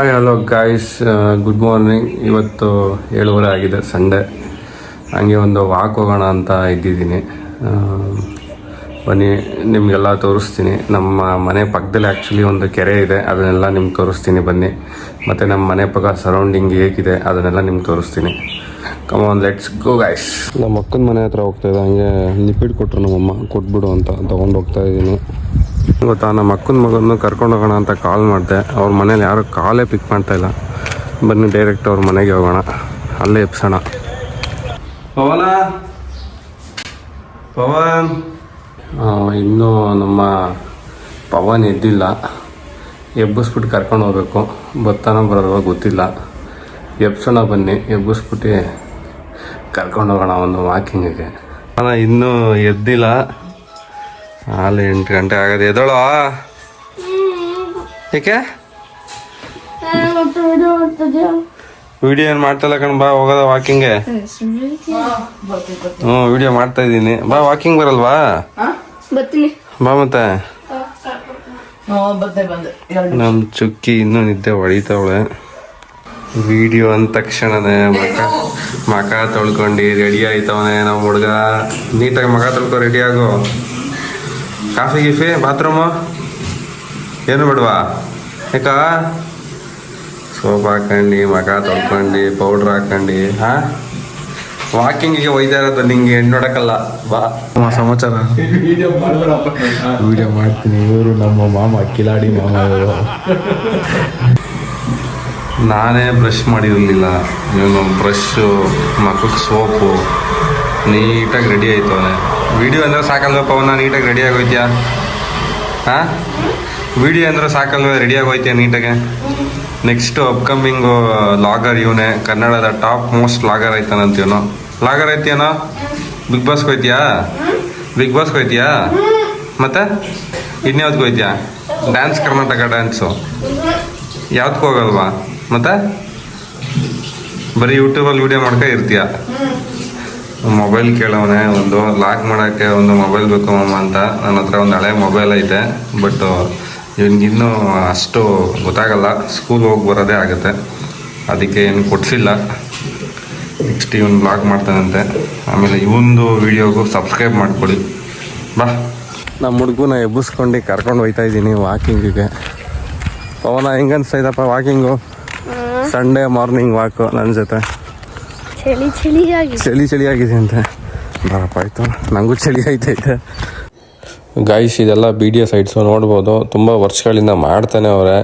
Hi hello guys, good morning. ಇವತ್ತು 7:30 ಆಗಿದೆ, Sunday. ಹಂಗೆ ಒಂದು ವಾಕ್ ಹೋಗೋಣ ಅಂತ ಇದ್ದಿದ್ದೀನಿ. ಬನ್ನಿ ನಿಮಗೆಲ್ಲ ತೋರಿಸ್ತೀನಿ. ನಮ್ಮ ಮನೆ ಪಕ್ಕದಲ್ಲಿ ಆ್ಯಕ್ಚುಲಿ ಒಂದು ಕೆರೆ ಇದೆ, ಅದನ್ನೆಲ್ಲ ನಿಮ್ಗೆ ತೋರಿಸ್ತೀನಿ ಬನ್ನಿ. ಮತ್ತು ನಮ್ಮ ಮನೆ ಪಕ್ಕ ಸರೌಂಡಿಂಗ್ ಹೇಗಿದೆ ಅದನ್ನೆಲ್ಲ ನಿಮ್ಗೆ ತೋರಿಸ್ತೀನಿ. Come on, let's go guys. ನಮ್ಮ ಅಕ್ಕನ ಮನೆ ಹತ್ರ ಹೋಗ್ತಾಯಿದ್ದೆ, ಹಂಗೆ ಲಿಪಿಡ್ ಕೊಟ್ಟರು ನಮ್ಮಮ್ಮ, ಕೊಟ್ಬಿಡು ಅಂತ ತೊಗೊಂಡು ಹೋಗ್ತಾ ಇದ್ದೀನಿ. ಗೊತ್ತಾ, ನಮ್ಮ ಅಕ್ಕನ ಮಗನ್ನು ಕರ್ಕೊಂಡು ಹೋಗೋಣ ಅಂತ ಕಾಲ್ ಮಾಡಿದೆ. ಅವ್ರ ಮನೇಲಿ ಯಾರು ಕಾಲೇ ಪಿಕ್ ಮಾಡ್ತಾಯಿಲ್ಲ. ಬನ್ನಿ ಡೈರೆಕ್ಟ್ ಅವ್ರ ಮನೆಗೆ ಹೋಗೋಣ, ಅಲ್ಲೇ ಎಪ್ಸೋಣ. ಪವನ್ ಇನ್ನೂ ನಮ್ಮ ಪವನ್ ಎದ್ದಿಲ್ಲ. ಎಬ್ಬಿಸ್ಬಿಟ್ಟು ಕರ್ಕೊಂಡು ಹೋಗ್ಬೇಕು. ಬರ್ತಾನೋ ಬರೋಲ್ವ ಗೊತ್ತಿಲ್ಲ. ಎಬ್ಸೋಣ ಬನ್ನಿ, ಎಬ್ಬಿಸ್ಬಿಟ್ಟು ಕರ್ಕೊಂಡು ಹೋಗೋಣ ಒಂದು ವಾಕಿಂಗಿಗೆ. ಇನ್ನೂ ಎದ್ದಿಲ್ಲ, ಹಾಲು 8 ಗಂಟೆ ಆಗೋದು. ಎದೋಳು ಏಕೆ ವಿಡಿಯೋ ಏನು ಮಾಡ್ತಾಯಿಲ್ಲ ಕಣ್, ಬಾ ಹೋಗೋದ ವಾಕಿಂಗ್ಗೆ. ವಿಡಿಯೋ ಮಾಡ್ತಾ ಇದ್ದೀನಿ, ಬಾ ವಾಕಿಂಗ್ ಬರಲ್ವಾ? ಬಾ ಮತ್ತೆ. ನಮ್ಮ ಚುಕ್ಕಿ ಇನ್ನೂ ನಿದ್ದೆ ಹೊಡಿತಾವಳೆ. ವಿಡಿಯೋ ಅಂದ ತಕ್ಷಣನೇ ಮಕ ತೊಳ್ಕೊಂಡು ರೆಡಿ ಆಯ್ತವನೆ ನಮ್ಮ ಹುಡುಗ. ನೀಟಾಗಿ ಮಕ ತೊಳ್ಕೊ, ರೆಡಿ ಆಗೋ. ಕಾಫಿ ಗೀಫಿ, ಬಾತ್ರೂಮು ಏನು ಬಿಡುವಾ? ಯಾಕ ಸೋಪ್ ಹಾಕೊಂಡು ಮಕ ತೊಳ್ಕೊಂಡು ಪೌಡ್ರ್ ಹಾಕೊಂಡು ವಾಕಿಂಗಿಗೆ ಒಯ್ತಾ ಇರೋದು. ನಿಂಗೆ ಹೆಣ್ಣು ನೋಡಕ್ಕಲ್ಲ, ಬಾ. ಸಮಾಚಾರ ವಿಡಿಯೋ ಮಾಡ್ತೀನಿ. ಇವರು ನಮ್ಮ ಮಾಮ, ಕಿಲಾಡಿ ಮಾಮ ಇವರು. ನಾನೇ ಬ್ರಷ್ ಮಾಡಿರಲಿಲ್ಲ, ಇವನು ಬ್ರಷ್ಷು, ಮಕ್ಕಕ್ಕೆ ಸೋಪು, ನೀಟಾಗಿ ರೆಡಿ ಆಯ್ತವನೆ. ವಿಡಿಯೋ ಅಂದರೆ ಸಾಕಲ್ವಪ್ಪ, ಅವನ್ನ ನೀಟಾಗಿ ರೆಡಿ ಆಗೋಯ್ತೀಯಾ? ವಿಡಿಯೋ ಅಂದರೆ ಸಾಕಲ್ವ, ರೆಡಿ ಆಗೋಯ್ತೀಯ ನೀಟಾಗೆ. ನೆಕ್ಸ್ಟು ಅಪ್ಕಮಿಂಗು ಲಾಗರ್ ಇವನೇ, ಕನ್ನಡದ ಟಾಪ್ ಮೋಸ್ಟ್ ಲಾಗರ್ ಆಯ್ತಾನಂತೀವನು. ಲಾಗರ್ ಆಯ್ತೀಯನೋ? ಬಿಗ್ ಬಾಸ್ಗೆ ಹೋಯ್ತೀಯಾ? ಬಿಗ್ ಬಾಸ್ಗೆ ಹೋಯ್ತೀಯಾ? ಮತ್ತೆ ಇನ್ಯಾವ್ದಕ್ಕೆ ಹೋಯ್ತೀಯಾ? ಡ್ಯಾನ್ಸ್ ಕರ್ನಾಟಕ ಡ್ಯಾನ್ಸು ಯಾವ್ದಕ್ಕೆ ಹೋಗಲ್ವಾ? ಮತ್ತೆ ಬರೀ ಯೂಟ್ಯೂಬಲ್ಲಿ ವಿಡಿಯೋ ಮಾಡ್ಕೊ ಇರ್ತೀಯ. ಮೊಬೈಲ್ ಕೇಳವನೆ, ಒಂದು ಲಾಗ್ ಮಾಡೋಕ್ಕೆ ಒಂದು ಮೊಬೈಲ್ ಬೇಕು ಮಮ್ಮ ಅಂತ. ನನ್ನ ಹತ್ರ ಒಂದು ಹಳೆ ಮೊಬೈಲ್ ಐತೆ, ಬಟ್ ಇವನಿಗಿನ್ನೂ ಅಷ್ಟು ಗೊತ್ತಾಗಲ್ಲ. ಸ್ಕೂಲ್ ಹೋಗಿ ಬರೋದೇ ಆಗುತ್ತೆ, ಅದಕ್ಕೆ ಏನು ಕೊಡಿಸಿಲ್ಲ. ನೆಕ್ಸ್ಟ್ ಇವನು ಲಾಗ್ ಮಾಡ್ತಾನಂತೆ. ಆಮೇಲೆ ಇವೊಂದು ವೀಡಿಯೋಗೂ ಸಬ್ಸ್ಕ್ರೈಬ್ ಮಾಡಿಕೊಡಿ. ಬಾ. ನಮ್ಮ ಹುಡುಗನ ಎಬ್ಬಿಸ್ಕೊಂಡು ಕರ್ಕೊಂಡು ಹೋಗ್ತಾ ಇದ್ದೀನಿ ವಾಕಿಂಗಿಗೆ. ಪವನ ಹೆಂಗೆ ಅನಿಸ್ತಾಯಿದ್ದಪ್ಪ ವಾಕಿಂಗು? ಸಂಡೇ ಮಾರ್ನಿಂಗ್ ವಾಕು ನನ್ನ ಜೊತೆ. ಚಳಿ ಆಗಿದೆ ಅಂತೆ. ಬರಪ್ಪ ಆಯಿತು, ನನಗೂ ಚಳಿ ಆಯ್ತೈತೆ. ಗಾಯ್ಸ್, ಇದೆಲ್ಲ BDA ಸೈಟ್ಸು ನೋಡ್ಬೋದು. ತುಂಬ ವರ್ಷಗಳಿಂದ ಮಾಡ್ತಾನೆ ಅವರೇ.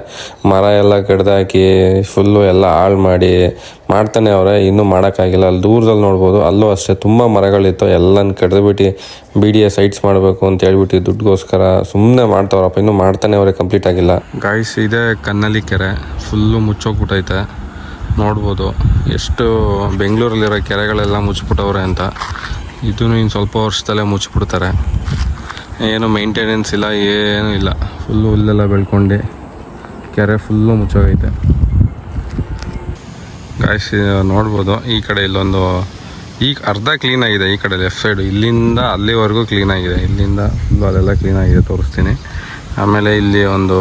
ಮರ ಎಲ್ಲ ಕಡ್ದಾಕಿ ಫುಲ್ಲು ಎಲ್ಲ ಹಾಳು ಮಾಡಿ ಮಾಡ್ತಾನೆ ಅವರೇ. ಇನ್ನೂ ಮಾಡೋಕ್ಕಾಗಿಲ್ಲ. ಅಲ್ಲಿ ದೂರದಲ್ಲಿ ನೋಡ್ಬೋದು, ಅಲ್ಲೂ ಅಷ್ಟೇ ತುಂಬ ಮರಗಳಿತ್ತು. ಎಲ್ಲನ ಕಡ್ದುಬಿಟ್ಟು BDA ಸೈಟ್ಸ್ ಮಾಡಬೇಕು ಅಂತ ಹೇಳ್ಬಿಟ್ಟು ದುಡ್ಡುಗೋಸ್ಕರ ಸುಮ್ಮನೆ ಮಾಡ್ತಾವ್ರಪ್ಪ. ಇನ್ನೂ ಮಾಡ್ತಾನೆ ಅವರೇ, ಕಂಪ್ಲೀಟ್ ಆಗಿಲ್ಲ. ಗಾಯ್ಸ್, ಇದೇ ಕನ್ನಲಿ ಕೆರೆ, ಫುಲ್ಲು ಮುಚ್ಚೋಗ್ಬಿಟ್ಟೈತೆ. ನೋಡ್ಬೋದು ಎಷ್ಟು ಬೆಂಗಳೂರಲ್ಲಿರೋ ಕೆರೆಗಳೆಲ್ಲ ಮುಚ್ಚಿಬಿಟ್ಟವ್ರೆ ಅಂತ. ಇದೂ ಇನ್ನು ಸ್ವಲ್ಪ ವರ್ಷದಲ್ಲೇ ಮುಚ್ಚಿಬಿಡ್ತಾರೆ. ಏನು ಮೇಂಟೆನೆನ್ಸ್ ಇಲ್ಲ, ಏನೂ ಇಲ್ಲ. ಫುಲ್ಲು ಹುಲ್ಲೆಲ್ಲ ಬೆಳ್ಕೊಂಡು ಕೆರೆ ಫುಲ್ಲು ಮುಚ್ಚೋಗೈತೆ. ಗಾಯ್ಸ್, ನೋಡ್ಬೋದು ಈ ಕಡೆ ಇಲ್ಲೊಂದು, ಈಗ ಅರ್ಧ ಕ್ಲೀನಾಗಿದೆ. ಈ ಕಡೆ ಲೆಫ್ಟ್ ಸೈಡು ಇಲ್ಲಿಂದ ಅಲ್ಲಿವರೆಗೂ ಕ್ಲೀನಾಗಿದೆ. ಇಲ್ಲಿಂದ ಫುಲ್ಲು ಅಲ್ಲೆಲ್ಲ ಕ್ಲೀನಾಗಿದೆ, ತೋರಿಸ್ತೀನಿ. ಆಮೇಲೆ ಇಲ್ಲಿ ಒಂದು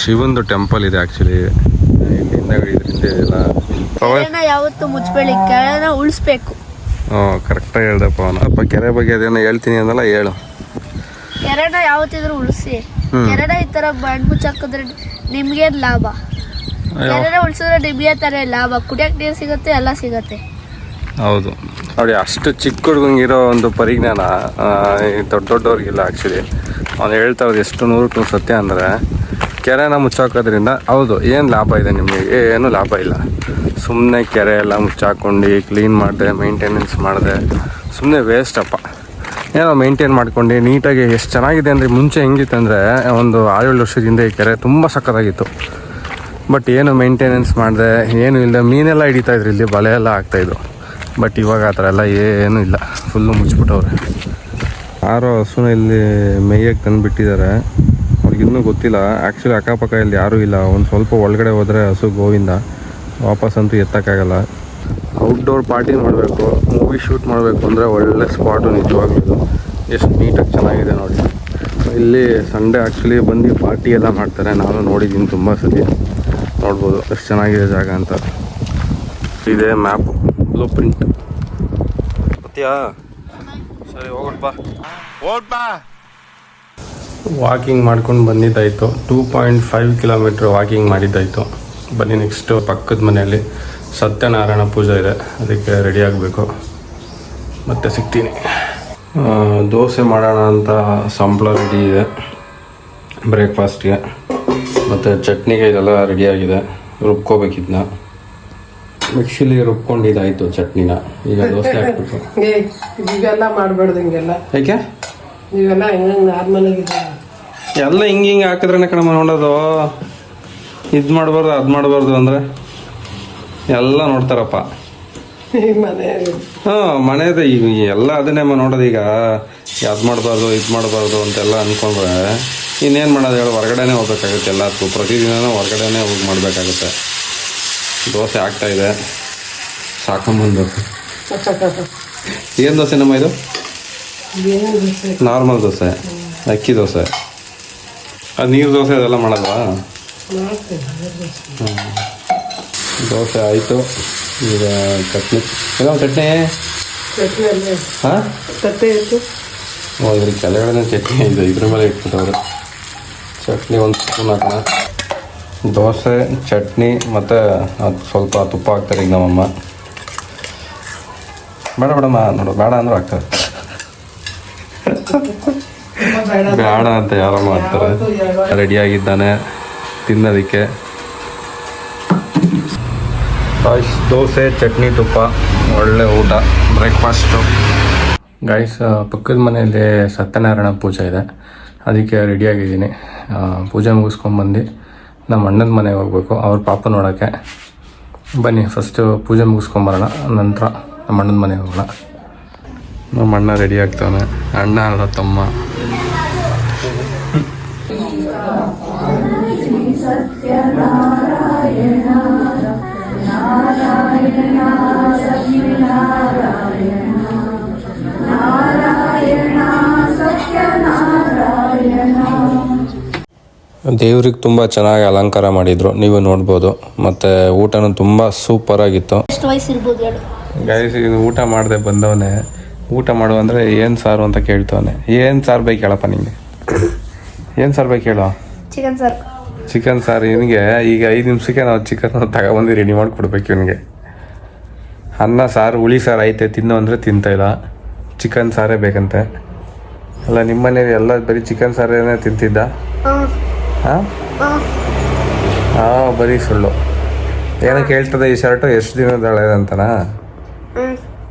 ಶಿವಂದು ಟೆಂಪಲ್ ಇದೆ ಆ್ಯಕ್ಚುಲಿ. ಇಲ್ಲಿಂದ ಇದರಿಂದ ಇದೆಲ್ಲ ಯಾವತ್ತು ಮುಚ್ಚಬೇಡಿ, ಕೆರೆನ ಉಳಿಸ್ಬೇಕು. ಕರೆಕ್ಟಾಗಿ ಹೇಳ್ದಪ್ಪ ಅವನು. ಅಪ್ಪ ಕೆರೆ ಬಗ್ಗೆ ಅದೇನೋ ಹೇಳ್ತೀನಿ ಅಂದಲ್ಲ, ಹೇಳು. ಕೆರೆನ ಯಾವತ್ತಿದ್ರು ಉಳಿಸಿ. ಕೆರೆನ ಈ ತರ ಮಣ್ಣು ಮುಚ್ಚಾಕಿದ್ರೆ ನಿಮ್ಗೇನು ಲಾಭ? ಕೆರೆನ ಉಳಿಸಿದ್ರೆ ನಿಮ್ಗೆ ತರ ಲಾಭ. ಕುಡಿಯಕ್ಕೆ ನೀರು ಸಿಗುತ್ತೆ, ಎಲ್ಲ ಸಿಗುತ್ತೆ. ಹೌದು ನೋಡಿ, ಅಷ್ಟು ಚಿಕ್ಕ ಹುಡುಗಂಗಿರೋ ಒಂದು ಪರಿಜ್ಞಾನ ದೊಡ್ಡವ್ರಿಗಿಲ್ಲ ಆ್ಯಕ್ಚುಲಿ. ಅವ್ನು ಹೇಳ್ತಾ ಇರೋದು ಎಷ್ಟು 100% ಸತ್ಯ ಅಂದರೆ, ಕೆರೆನ ಮುಚ್ಚಾಕೋದ್ರಿಂದ ಹೌದು ಏನು ಲಾಭ ಇದೆ ನಿಮಗೆ? ಏನೂ ಲಾಭ ಇಲ್ಲ. ಸುಮ್ಮನೆ ಕೆರೆ ಎಲ್ಲ ಮುಚ್ಚಾಕೊಂಡು ಕ್ಲೀನ್ ಮಾಡಿದೆ, ಮೇಂಟೆನೆನ್ಸ್ ಮಾಡಿದೆ, ಸುಮ್ಮನೆ ವೇಸ್ಟಪ್ಪ. ಏನೋ ಮೇಂಟೈನ್ ಮಾಡ್ಕೊಂಡು ನೀಟಾಗಿ ಎಷ್ಟು ಚೆನ್ನಾಗಿದೆ ಅಂದರೆ, ಮುಂಚೆ ಹೆಂಗಿತ್ತು ಅಂದರೆ ಒಂದು 6-7 ವರ್ಷದಿಂದ ಈ ಕೆರೆ ತುಂಬ ಸಕ್ಕತ್ತಾಗಿತ್ತು. ಬಟ್ ಏನು ಮೇಂಟೆನೆನ್ಸ್ ಮಾಡಿದೆ, ಏನೂ ಇಲ್ಲ. ಮೀನೆಲ್ಲ ಹಿಡಿತಾಯಿದ್ರು, ಇಲ್ಲಿ ಬಲೆ ಎಲ್ಲ ಆಗ್ತಾಯಿದ್ದು. ಬಟ್ ಇವಾಗ ಆ ಥರ ಎಲ್ಲ ಏನೂ ಇಲ್ಲ, ಫುಲ್ಲು ಮುಚ್ಚಿಬಿಟ್ಟವ್ರೆ. ಯಾರೋ ಹಸುನ ಇಲ್ಲಿ ಮೇಯಕ್ಕೆ ತಂದುಬಿಟ್ಟಿದ್ದಾರೆ. ಅವ್ರಿಗಿನ್ನೂ ಗೊತ್ತಿಲ್ಲ ಆ್ಯಕ್ಚುಲಿ. ಅಕ್ಕಪಕ್ಕ ಇಲ್ಲಿ ಯಾರೂ ಇಲ್ಲ. ಒಂದು ಸ್ವಲ್ಪ ಒಳಗಡೆ ಹೋದರೆ ಹಸು ಗೋವಿಂದ, ವಾಪಸ್ಸಂತೂ ಎತ್ತಕ್ಕಾಗಲ್ಲ. ಔಟ್ಡೋರ್ ಪಾರ್ಟಿ ಮಾಡಬೇಕು, ಮೂವಿ ಶೂಟ್ ಮಾಡಬೇಕು ಅಂದರೆ ಒಳ್ಳೆ ಸ್ಪಾಟು ನಿಜವಾಗ್ಲೂ. ಎಷ್ಟು ನೀಟಾಗಿ ಚೆನ್ನಾಗಿದೆ ನೋಡಿ. ಇಲ್ಲಿ ಸಂಡೇ ಆ್ಯಕ್ಚುಲಿ ಬಂದು ಪಾರ್ಟಿ ಎಲ್ಲ ಮಾಡ್ತಾರೆ. ನಾನು ನೋಡಿದ್ದೀನಿ ತುಂಬ ಸತಿ. ನೋಡ್ಬೋದು ಎಷ್ಟು ಚೆನ್ನಾಗಿದೆ ಜಾಗ ಅಂತ. ಇದೆ ಮ್ಯಾಪು, ಬ್ಲೂ ಪ್ರಿಂಟ್. ಗೊತ್ತೀಯಾ? ಸರಿ ಹೋಗ್ಬಾ. ವಾಕಿಂಗ್ ಮಾಡ್ಕೊಂಡು ಬಂದಿದ್ದಾಯಿತು. 2.5 ಕಿಲೋಮೀಟ್ರ್ ವಾಕಿಂಗ್ ಮಾಡಿದ್ದಾಯಿತು. ಬನ್ನಿ ನೆಕ್ಸ್ಟು ಪಕ್ಕದ ಮನೆಯಲ್ಲಿ ಸತ್ಯನಾರಾಯಣ ಪೂಜೆ ಇದೆ, ಅದಕ್ಕೆ ರೆಡಿ ಆಗಬೇಕು. ಮತ್ತೆ ಸಿಗ್ತೀನಿ. ದೋಸೆ ಮಾಡೋಣ ಅಂತ ಸಂಬಳ ರೆಡಿ ಇದೆ ಬ್ರೇಕ್ಫಾಸ್ಟ್ಗೆ. ಮತ್ತು ಚಟ್ನಿಗೆ ಇದೆಲ್ಲ ರೆಡಿಯಾಗಿದೆ. ರುಬ್ಕೋಬೇಕಿದ್ನ ಮಿಕ್ಸಿಲಿ ರುಬ್ಕೊಂಡಿದ್ದಾಯಿತು ಚಟ್ನಿನ. ಈಗ ದೋಸೆ ಹಾಕ್ಬೇಕು. ಇವೆಲ್ಲ ಮಾಡಬಾರ್ದು ಹಿಂಗೆಲ್ಲ. ಯಾಕೆ ಇವೆಲ್ಲ ಹೆಂಗೆ ನಾರ್ಮಲಾಗಿದೆ ಎಲ್ಲ ಹಿಂಗೆ ಹಾಕಿದ್ರೇ ಕಡಿಮೆ ನೋಡೋದು. ಇದು ಮಾಡಬಾರ್ದು ಅದು ಮಾಡಬಾರ್ದು ಅಂದರೆ ಎಲ್ಲ ನೋಡ್ತಾರಪ್ಪ. ಮನೆ ಮನೆಯದು ಈಗ ಎಲ್ಲ ಅದನ್ನೇ ನೋಡೋದು. ಈಗ ಅದು ಮಾಡಬಾರ್ದು ಇದು ಮಾಡಬಾರ್ದು ಅಂತೆಲ್ಲ ಅಂದ್ಕೊಂಡ್ರೆ ಇನ್ನೇನು ಮಾಡೋದು ಹೇಳು? ಹೊರಗಡೆನೇ ಹೋಗ್ಬೇಕಾಗುತ್ತೆ. ಎಲ್ಲದಕ್ಕೂ ಪ್ರತಿದಿನ ಹೊರಗಡೆನೇ ಹೋಗಿ ಮಾಡಬೇಕಾಗುತ್ತೆ. ದೋಸೆ ಆಗ್ತಾಯಿದೆ. ಸಾಕಂಬಂದು ಏನು ದೋಸೆ ನಮ್ಮ ಇದು? ನಾರ್ಮಲ್ ದೋಸೆ, ಅಕ್ಕಿ ದೋಸೆ. ಅದು ನೀರು ದೋಸೆ ಅದೆಲ್ಲ ಮಾಡೋದವಾ? ದೋಸೆ ಆಯಿತು. ಈಗ ಚಟ್ನಿ ಎಲ್ಲ ಚಟ್ನಿ. ಹಾಂ ಇದ್ರಿಗೆ ಕೆಳಗಡೆ ಚಟ್ನಿ ಇದೆ, ಇದ್ರ ಮೇಲೆ ಇಟ್ಬಿಟ್ಟವ್ರು. ಚಟ್ನಿ ಒಂದು ಸ್ಪೂನ್ ಹಾಕೋಣ. ದೋಸೆ ಚಟ್ನಿ ಮತ್ತು ಅದು ಸ್ವಲ್ಪ ತುಪ್ಪ ಹಾಕ್ತಾರೆ ಈಗ ನಮ್ಮಮ್ಮ. ಬೇಡಮ್ಮ ನೋಡು, ಬೇಡ ಅಂದರೂ ಹಾಕ್ತಾರೆ. ಬೇಡ ಅಂತ ಯಾರಮ್ಮ ಮಾಡ್ತಾರೆ. ರೆಡಿಯಾಗಿದ್ದಾನೆ ತಿನ್ನೋದಕ್ಕೆ. ದೋಸೆ ಚಟ್ನಿ ತುಪ್ಪ, ಒಳ್ಳೆ ಊಟ, ಬ್ರೇಕ್ಫಾಸ್ಟು. ಗೈಸ್, ಪಕ್ಕದ ಮನೆಯಲ್ಲಿ ಸತ್ಯನಾರಾಯಣ ಪೂಜೆ ಇದೆ, ಅದಕ್ಕೆ ರೆಡಿಯಾಗಿದ್ದೀನಿ. ಪೂಜೆ ಮುಗಿಸ್ಕೊಂಡ್ಬಂದು ನಮ್ಮ ಅಣ್ಣನ ಮನೆಗೆ ಹೋಗ್ಬೇಕು, ಅವ್ರ ಪಾಪ ನೋಡೋಕ್ಕೆ. ಬನ್ನಿ ಫಸ್ಟು ಪೂಜೆ ಮುಗಿಸ್ಕೊಂಬರೋಣ, ನಂತರ ನಮ್ಮ ಅಣ್ಣನ ಮನೆಗೆ ಹೋಗೋಣ. ನಮ್ಮ ಅಣ್ಣ ರೆಡಿ ಆಗ್ತಾನೆ. ಅಣ್ಣ ಅಲ್ಲ, ತಮ್ಮ. ದೇವ್ರಿಗೆ ತುಂಬ ಚೆನ್ನಾಗಿ ಅಲಂಕಾರ ಮಾಡಿದ್ರು, ನೀವು ನೋಡ್ಬೋದು. ಮತ್ತು ಊಟನೂ ತುಂಬ ಸೂಪರಾಗಿತ್ತು. ಎಷ್ಟು ವಯಸ್ಸಿರ್ಬೋದು ಹೇಳು? ಗೈಸ್, ಇದು ಊಟ ಮಾಡದೆ ಬಂದವನೇ. ಊಟ ಮಾಡು ಅಂದರೆ ಏನು ಸಾರು ಅಂತ ಕೇಳ್ತವನೆ. ಏನು ಸಾರು ಬೇಕು ಹೇಳಪ್ಪ ನಿಮಗೆ? ಏನು ಸಾರು ಬೇಕು ಹೇಳೋ? ಚಿಕನ್ ಸಾರು. ಚಿಕನ್ ಸಾರು ಇವನಿಗೆ ಈಗ 5 ನಿಮಿಷಕ್ಕೆ ನಾವು ಚಿಕನ್ ತಗೊಬಂದು ರೆಡಿ ಮಾಡಿ ಕೊಡ್ಬೇಕು ಇವನಿಗೆ. ಅನ್ನ ಸಾರು ಹುಳಿ ಸಾರು ಐತೆ ತಿನ್ನು ಅಂದರೆ ತಿಂತಾಯಿಲ್ಲ, ಚಿಕನ್ ಸಾರೇ ಬೇಕಂತೆ. ಅಲ್ಲ, ನಿಮ್ಮ ಮನೇಲಿ ಎಲ್ಲ ಬರೀ ಚಿಕನ್ ಸಾರೇನೇ ತಿಂತಿದ್ದ? ಹಾಂ ಬರೀ ಸುಳ್ಳು. ಏನೋ ಕೇಳ್ತದೆ. ಈ ಶರ್ಟು ಎಷ್ಟು ದಿನದ ಹಳೇದಂತನಾ?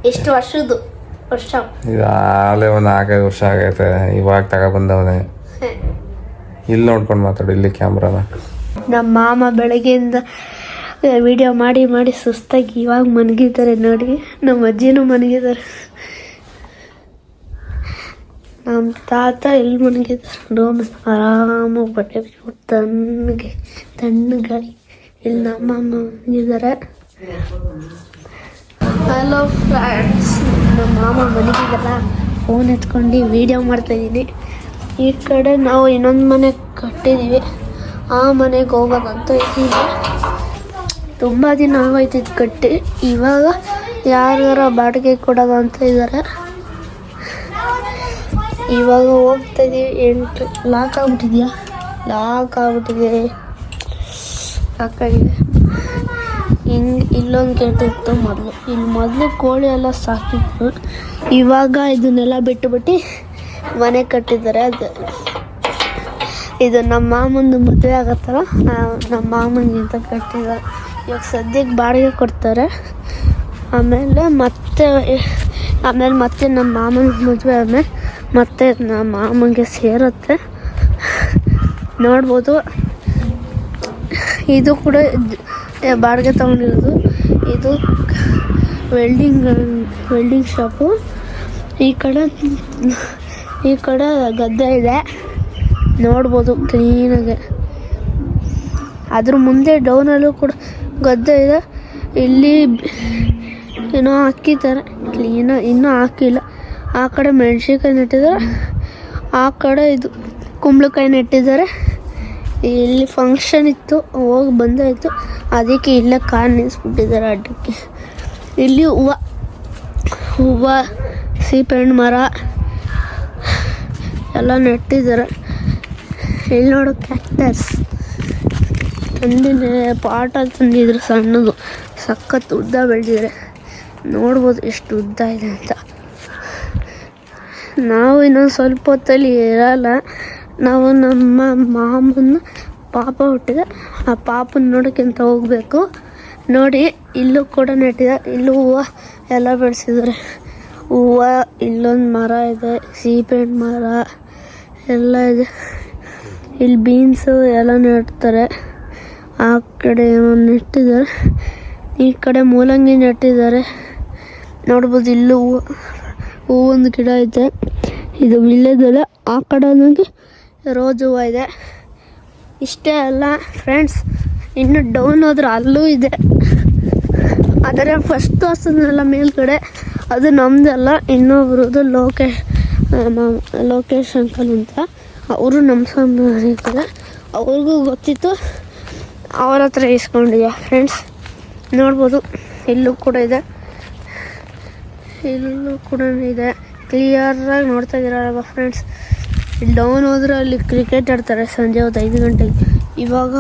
ಎಷ್ಟು ವರ್ಷದ್ದು? ವರ್ಷ ಇದು ಆಲೇ ಒಂದು 4-5 ವರ್ಷ ಆಗೈತೆ. ಇವಾಗ ತಗೊಬಂದವನೇ. ಇಲ್ಲಿ ನೋಡ್ಕೊಂಡು ಮಾತಾಡು, ಇಲ್ಲಿ ಕ್ಯಾಮ್ರಾನ. ನಮ್ಮ ಮಾಮ ಬೆಳಗ್ಗೆಯಿಂದ ವಿಡಿಯೋ ಮಾಡಿ ಮಾಡಿ ಸುಸ್ತಾಗಿ ಇವಾಗ ಮನಗಿದ್ದಾರೆ ನೋಡಿ. ನಮ್ಮ ಅಜ್ಜಿನೂ ಮನಗಿದ್ದಾರೆ. ನಮ್ಮ ತಾತ ಎಲ್ಲಿ ಮನಗಿದ್ದಾರೆ? ರೂಮ್ ಆರಾಮಾಗಿ ಬಟ್ಟೆ ಬಿಟ್ಬಿಟ್ಟು ತಣ್ಣಗಾಗಿ ಇಲ್ಲಿ ನಮ್ಮ ಮಾಮ ಮನಗಿದ್ದಾರೆ. ಹಲೋ ಫ್ರೆಂಡ್ಸ್, ನಮ್ಮ ಮಾಮ ಮನಗಿದ್ದಲ್ಲ, ಫೋನ್ ಎತ್ಕೊಂಡು ವಿಡಿಯೋ ಮಾಡ್ತಾಯಿದ್ದೀನಿ. ಈ ಕಡೆ ನಾವು ಇನ್ನೊಂದು ಮನೆ ಕಟ್ಟಿದ್ದೀವಿ, ಆ ಮನೆಗೆ ಹೋಗೋದಂತ ಇದ್ದೀವಿ. ತುಂಬ ದಿನ ಆಗೋಯ್ತಿದ್ದು ಕಟ್ಟಿ. ಇವಾಗ ಯಾರ್ಯಾರ ಬಾಡಿಗೆ ಕೊಡೋದು ಅಂತ ಇದ್ದಾರೆ. ಇವಾಗ ಹೋಗ್ತಾಯಿದ್ದೀವಿ. ಎಂಟ್ರಿ ಲಾಕ್ ಆಗ್ಬಿಟ್ಟಿದೆ. ಹಿಂಗೆ ಇಲ್ಲೊಂದು ಗೇಟ್ ಇತ್ತು ಮೊದಲು. ಮೊದಲು ಕೋಳಿ ಎಲ್ಲ ಸಾಕಿತ್ತು. ಇವಾಗ ಇದನ್ನೆಲ್ಲ ಬಿಟ್ಟುಬಿಟ್ಟು ಮನೆ ಕಟ್ಟಿದ್ದಾರೆ. ಇದು ನಮ್ಮ ಮಾಮಂದು ಮದುವೆ ಆಗತ್ತಲ್ಲ, ನಮ್ಮ ಮಾಮನಿಗಿಂತ ಕಟ್ಟಿದ್ದಾರೆ. ಇವಾಗ ಸದ್ಯಕ್ಕೆ ಬಾಡಿಗೆ ಕೊಡ್ತಾರೆ. ಆಮೇಲೆ ಮತ್ತೆ ನಮ್ಮ ಮಾಮನ ಮದುವೆ ಆದಮೇಲೆ ಮತ್ತೆ ನಮ್ಮ ಮಾಮನಿಗೆ ಸೇರುತ್ತೆ. ನೋಡ್ಬೋದು. ಇದು ಕೂಡ ಬಾಡಿಗೆ ತೊಗೊಂಡಿರೋದು. ಇದು ವೆಲ್ಡಿಂಗ್ ಶಾಪು. ಈ ಕಡೆ ಗದ್ದೆ ಇದೆ, ನೋಡ್ಬೋದು ಕ್ಲೀನಾಗೆ. ಅದ್ರ ಮುಂದೆ ಡೌನಲ್ಲೂ ಕೂಡ ಗದ್ದೆ ಇದೆ. ಇಲ್ಲಿ ಏನೋ ಹಾಕಿದ್ದಾರೆ, ಇನ್ನೂ ಹಾಕಿಲ್ಲ. ಆ ಕಡೆ ಮೆಣಸಿನ್ಕಾಯಿ ನೆಟ್ಟಿದ್ದಾರೆ, ಆ ಕಡೆ ಇದು ಕುಂಬಳಕಾಯಿ ನೆಟ್ಟಿದ್ದಾರೆ. ಇಲ್ಲಿ ಫಂಕ್ಷನ್ ಇತ್ತು, ಹೋಗಿ ಬಂದಾಯಿತು. ಅದಕ್ಕೆ ಇಲ್ಲೇ ಕಾರ್ ನಿಲ್ಲಿಸ್ಬಿಟ್ಟಿದ್ದಾರೆ ಅಡ್ಡಕ್ಕೆ. ಇಲ್ಲಿ ಹೂವು ಸೀಬೆಹಣ್ಣು ಮರ ಎಲ್ಲ ನೆಟ್ಟಿದ್ದಾರೆ. ಇಲ್ಲಿ ನೋಡು ಕ್ಯಾಕ್ಟಸ್ ತಂದಿನ ಪಾಟಲ್ಲಿ ತಂದಿದ್ರು, ಸಣ್ಣದು ಸಖತ್ ಉದ್ದ ಬೆಳೆದಿದ್ದಾರೆ. ನೋಡ್ಬೋದು ಎಷ್ಟು ಉದ್ದ ಇದೆ ಅಂತ. ನಾವು ಇನ್ನೊಂದು ಸ್ವಲ್ಪ ಹೊತ್ತಲ್ಲಿ ಇರಲ್ಲ. ನಾವು ನಮ್ಮ ಮಾಮನ ಪಾಪ ಹುಟ್ಟಿದೆ, ಆ ಪಾಪನ ನೋಡೋಕ್ಕಿಂತ ಹೋಗಬೇಕು. ನೋಡಿ ಇಲ್ಲೂ ಕೂಡ ನೆಟ್ಟಿದ್ದಾರೆ. ಇಲ್ಲೂ ಹೂವು ಎಲ್ಲ ಬೆಳೆಸಿದ್ದಾರೆ. ಹೂವು, ಇಲ್ಲೊಂದು ಮರ ಇದೆ, ಸೀಬೆಹಣ್ಣು ಮರ ಎಲ್ಲ ಇದೆ. ಇಲ್ಲಿ ಬೀನ್ಸು ಎಲ್ಲ ನೆಡ್ತಾರೆ. ಆ ಕಡೆ ನೆಟ್ಟಿದ್ದಾರೆ, ಈ ಕಡೆ ಮೂಲಂಗಿ ನೆಟ್ಟಿದ್ದಾರೆ. ನೋಡ್ಬೋದು ಇಲ್ಲೂ ಹೂವೊಂದು ಗಿಡ ಇದೆ. ಇದು ವಿಳ್ಯದೆಲೆ. ಆ ಕಡೆ ನನಗೆ ರೋಜ್ ಹೂವು ಇದೆ. ಇಷ್ಟೇ ಅಲ್ಲ ಫ್ರೆಂಡ್ಸ್, ಇನ್ನು ಡೌನ್ ಹೋದ್ರೆ ಅಲ್ಲೂ ಇದೆ. ಆದರೆ ಫಸ್ಟ್ ಹಾಸನಲ್ಲ ಮೇಲ್ಗಡೆ, ಅದು ನಮ್ಮದಲ್ಲ, ಇನ್ನೊಬ್ರದ್ದು ಲೋಕೇಶ್ ಅಂಕಲ್ ಅಂತ. ಅವರು ನಮ್ಮ ಸಂಬಂಧಿಕರೇ. ಅವ್ರಿಗೂ ಗೊತ್ತಿತ್ತು, ಅವ್ರ ಹತ್ರ ಇಸ್ಕೊಂಡಿದ್ದೆ ಫ್ರೆಂಡ್ಸ್. ನೋಡ್ಬೋದು ಇಲ್ಲೂ ಕೂಡ ಇದೆ, ಇಲ್ಲೂ ಕೂಡ ಇದೆ. ಕ್ಲಿಯರಾಗಿ ನೋಡ್ತಾ ಇದ್ದೀರಲ್ವ ಫ್ರೆಂಡ್ಸ್. ಇಲ್ಲಿ ಡೌನ್ ಹೋದ್ರೆ ಅಲ್ಲಿ ಕ್ರಿಕೆಟ್ ಆಡ್ತಾರೆ ಸಂಜೆ ಹೊತ್ತು 5 ಗಂಟೆಗೆ. ಇವಾಗ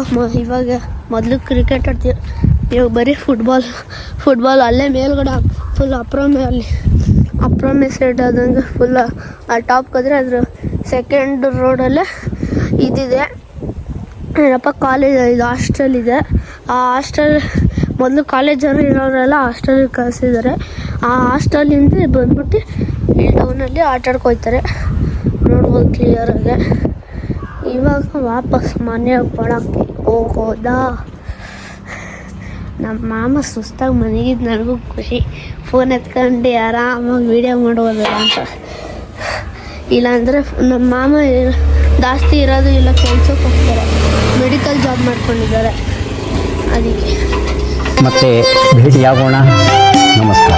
ಮೊದಲು ಕ್ರಿಕೆಟ್ ಆಡ್ತೀವಿ, ಇವಾಗ ಬರೀ ಫುಟ್ಬಾಲ್ ಅಲ್ಲೇ ಮೇಲ್ಗಡೆ ಫುಲ್ ಅಪ್ರಮೆ ಸೈಡ್ ಆದಂಗೆ ಫುಲ್ ಆ ಟಾಪ್ ಕದ್ರೆ ಅದ್ರ ಸೆಕೆಂಡ್ ರೋಡಲ್ಲೇ ಇದಿದೆ ಏನಪ್ಪ ಕಾಲೇಜ್, ಇದು ಹಾಸ್ಟೆಲ್ ಇದೆ. ಆ ಹಾಸ್ಟೆಲ್ ಮೊದಲು ಕಾಲೇಜಲ್ಲಿ ಇರೋರೆಲ್ಲ ಹಾಸ್ಟೆಲಿಗೆ ಕಳಿಸಿದ್ದಾರೆ. ಆ ಹಾಸ್ಟೆಲಿಂದ ಬಂದ್ಬಿಟ್ಟು ಈ ಟೌನಲ್ಲಿ ಆಟಾಡ್ಕೊಯ್ತಾರೆ. ನೋಡ್ಬೋದು ಕ್ಲಿಯರಾಗೆ. ಇವಾಗ ವಾಪಸ್ ಮನೆಗೆ ಒಳಕ್ಕೆ ಹೋಗೋದಾ. ನಮ್ಮ ಮಾಮ ಸುಸ್ತಾಗಿ ಮನೆಗಿದ್ದು ನನಗೂ ಖುಷಿ. ಫೋನ್ ಎತ್ಕೊಂಡು ಆರಾಮಾಗಿ ವೀಡಿಯೋ ಮಾಡ್ಬೋದಲ್ಲ ಅಂತ. ಇಲ್ಲಾಂದರೆ ನಮ್ಮ ಮಾಮ ಜಾಸ್ತಿ ಇರೋದು ಇಲ್ಲ, ಕೆಲ್ಸಕ್ಕೆ ಹೋಗ್ತಾರೆ, ಮೆಡಿಕಲ್ ಜಾಬ್ ಮಾಡ್ಕೊಂಡಿದ್ದಾರೆ. ಅದಕ್ಕೆ ಮತ್ತೆ ಭೇಟಿಯಾಗೋಣ. ನಮಸ್ಕಾರ.